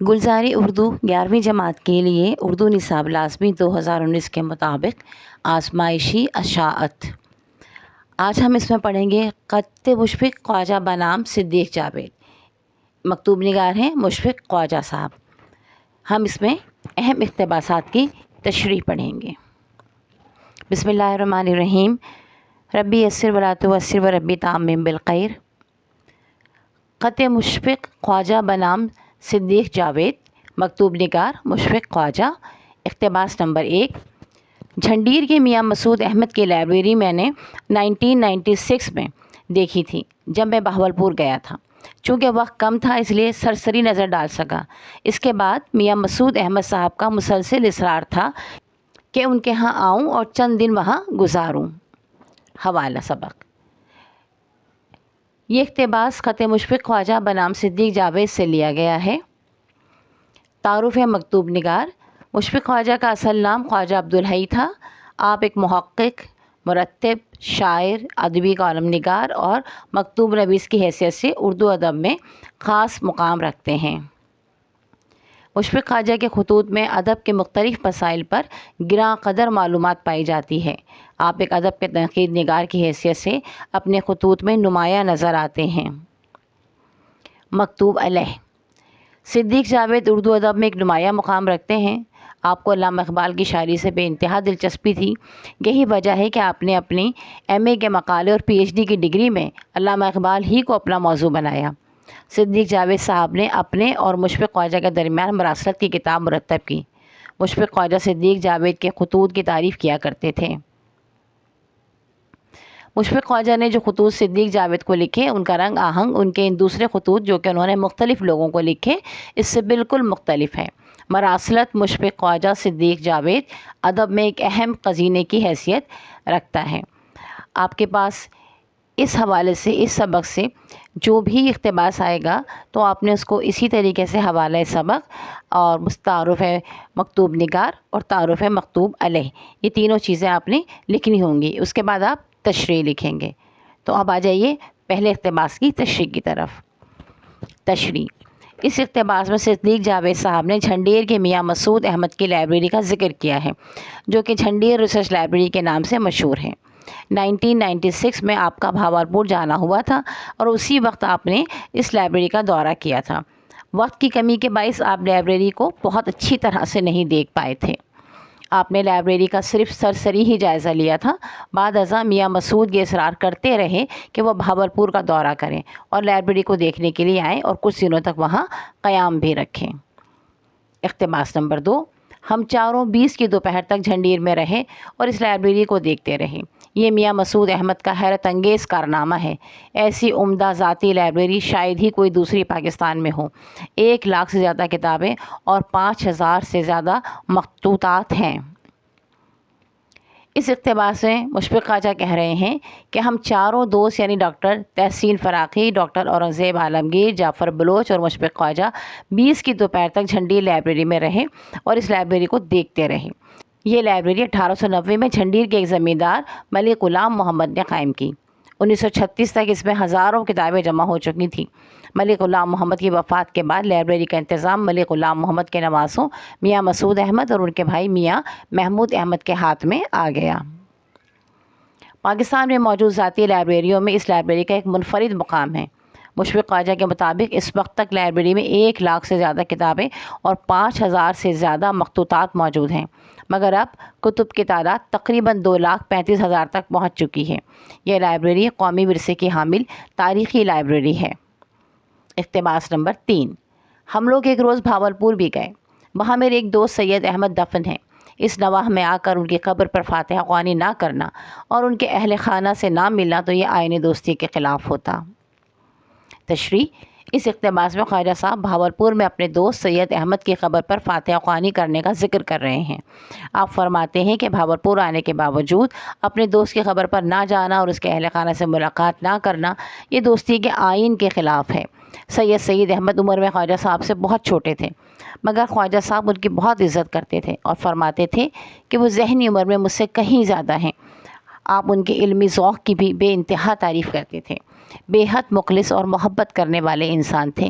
گلزاری اردو 11ویں جماعت کے لیے اردو نصاب لازمی 2019 کے مطابق آزمائشی اشاعت۔ آج ہم اس میں پڑھیں گے خط مشفق خواجہ بنام صدیق جاوید۔ مکتوب نگار ہیں مشفق خواجہ صاحب۔ ہم اس میں اہم اقتباسات کی تشریح پڑھیں گے۔ بسم اللہ الرحمن الرحیم۔ ربی یسر ولا تعسر وربی تمم بالخیر۔ خط مشفق خواجہ بنام صدیق جاوید، مکتوب نگار مشفق خواجہ۔ اقتباس نمبر 1۔ جھنڈیر کے میاں مسعود احمد کی لائبریری میں نے 1996 میں دیکھی تھی جب میں بہاولپور گیا تھا۔ چونکہ وقت کم تھا اس لیے سرسری نظر ڈال سکا۔ اس کے بعد میاں مسعود احمد صاحب کا مسلسل اصرار تھا کہ ان کے ہاں آؤں اور چند دن وہاں گزاروں۔ حوالہ سبق۔ یہ اقتباس خط مشفق خواجہ بنام صدیق جاوید سے لیا گیا ہے۔ تعارف مکتوب نگار۔ مشفق خواجہ کا اصل نام خواجہ عبدالحی تھا۔ آپ ایک محقق، مرتب، شاعر، ادبی کالم نگار اور مکتوب نویس کی حیثیت سے اردو ادب میں خاص مقام رکھتے ہیں۔ مشفق خواجہ کے خطوط میں ادب کے مختلف مسائل پر گراں قدر معلومات پائی جاتی ہے۔ آپ ایک ادب کے تنقید نگار کی حیثیت سے اپنے خطوط میں نمایاں نظر آتے ہیں۔ مکتوب علیہ۔ صدیق جاوید اردو ادب میں ایک نمایاں مقام رکھتے ہیں۔ آپ کو علامہ اقبال کی شاعری سے بے انتہا دلچسپی تھی۔ یہی وجہ ہے کہ آپ نے اپنی ایم اے کے مقالے اور پی ایچ ڈی کی ڈگری میں علامہ اقبال ہی کو اپنا موضوع بنایا۔ صدیق جاوید صاحب نے اپنے اور مشفق خواجہ کے درمیان مراسلت کی کتاب مرتب کی۔ مشفق خواجہ صدیق جاوید کے خطوط کی تعریف کیا کرتے تھے۔ مشفق خواجہ نے جو خطوط صدیق جاوید کو لکھے ان کا رنگ آہنگ ان کے ان دوسرے خطوط جو کہ انہوں نے مختلف لوگوں کو لکھے اس سے بالکل مختلف ہے۔ مراسلت مشفق خواجہ صدیق جاوید ادب میں ایک اہم خزینے کی حیثیت رکھتا ہے۔ آپ کے پاس اس حوالے سے اس سبق سے جو بھی اقتباس آئے گا تو آپ نے اس کو اسی طریقے سے حوالہ سبق اور تعارف مکتوب نگار اور تعارف مکتوب علیہ یہ تینوں چیزیں آپ نے لکھنی ہوں گی۔ اس کے بعد آپ تشریح لکھیں گے۔ تو اب آ جائیے پہلے اقتباس کی تشریح کی طرف۔ تشریح۔ اس اقتباس میں صدیق جاوید صاحب نے جھنڈیر کے میاں مسعود احمد کی لائبریری کا ذکر کیا ہے جو کہ جھنڈیر ریسرچ لائبریری کے نام سے مشہور ہے۔ 1996 میں آپ کا بہاولپور جانا ہوا تھا اور اسی وقت آپ نے اس لائبریری کا دورہ کیا تھا۔ وقت کی کمی کے باعث آپ لائبریری کو بہت اچھی طرح سے نہیں دیکھ پائے تھے۔ آپ نے لائبریری کا صرف سرسری ہی جائزہ لیا تھا۔ بعد ازاں میاں مسعود یہ اصرار کرتے رہے کہ وہ بہاولپور کا دورہ کریں اور لائبریری کو دیکھنے کے لیے آئیں اور کچھ دنوں تک وہاں قیام بھی رکھیں۔ اقتباس نمبر 2۔ ہم چاروں 20 کی دوپہر تک جھنڈیر میں رہے اور اس لائبریری کو دیکھتے رہے۔ یہ میاں مسعود احمد کا حیرت انگیز کارنامہ ہے۔ ایسی عمدہ ذاتی لائبریری شاید ہی کوئی دوسری پاکستان میں ہو۔ 1 لاکھ سے زیادہ کتابیں اور 5000 سے زیادہ مخطوطات ہیں۔ اس اقتباس میں مشفق خواجہ کہہ رہے ہیں کہ ہم چاروں دوست یعنی ڈاکٹر تحسین فراقی، ڈاکٹر اورنگزیب عالمگیر، جعفر بلوچ اور مشفق خواجہ 20 کی دوپہر تک جھنڈیر لائبریری میں رہے اور اس لائبریری کو دیکھتے رہے۔ یہ لائبریری 1890 میں جھنڈیر کے ایک زمیندار ملک غلام محمد نے قائم کی۔ 1936 تک اس میں ہزاروں کتابیں جمع ہو چکی تھیں۔ ملک غلام محمد کی وفات کے بعد لائبریری کا انتظام ملک غلام محمد کے نواسوں میاں مسعود احمد اور ان کے بھائی میاں محمود احمد کے ہاتھ میں آ گیا۔ پاکستان میں موجود ذاتی لائبریریوں میں اس لائبریری کا ایک منفرد مقام ہے۔ مشفق خواجہ کے مطابق اس وقت تک لائبریری میں 1 لاکھ سے زیادہ کتابیں اور 5000 سے زیادہ مخطوطات موجود ہیں، مگر اب کتب کی تعداد تقریباً 2,35,000 تک پہنچ چکی ہے۔ یہ لائبریری قومی ورثے کی حامل تاریخی لائبریری ہے۔ اقتباس نمبر 3۔ ہم لوگ ایک روز بہاولپور بھی گئے۔ وہاں میرے ایک دوست سید احمد دفن ہیں۔ اس نواح میں آ کر ان کی قبر پر فاتحہ خوانی نہ کرنا اور ان کے اہل خانہ سے نہ ملنا تو یہ آئین دوستی کے خلاف ہوتا۔ تشریح۔ اس اقتباس میں خواجہ صاحب بہاولپور میں اپنے دوست سید احمد کی قبر پر فاتحہ خوانی کرنے کا ذکر کر رہے ہیں۔ آپ فرماتے ہیں کہ بہاولپور آنے کے باوجود اپنے دوست کی قبر پر نہ جانا اور اس کے اہل خانہ سے ملاقات نہ کرنا یہ دوستی کے آئین کے خلاف ہے۔ سید احمد عمر میں خواجہ صاحب سے بہت چھوٹے تھے مگر خواجہ صاحب ان کی بہت عزت کرتے تھے اور فرماتے تھے کہ وہ ذہنی عمر میں مجھ سے کہیں زیادہ ہیں۔ آپ ان کے علمی ذوق کی بھی بے انتہا تعریف کرتے تھے۔ بے حد مخلص اور محبت کرنے والے انسان تھے۔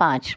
5।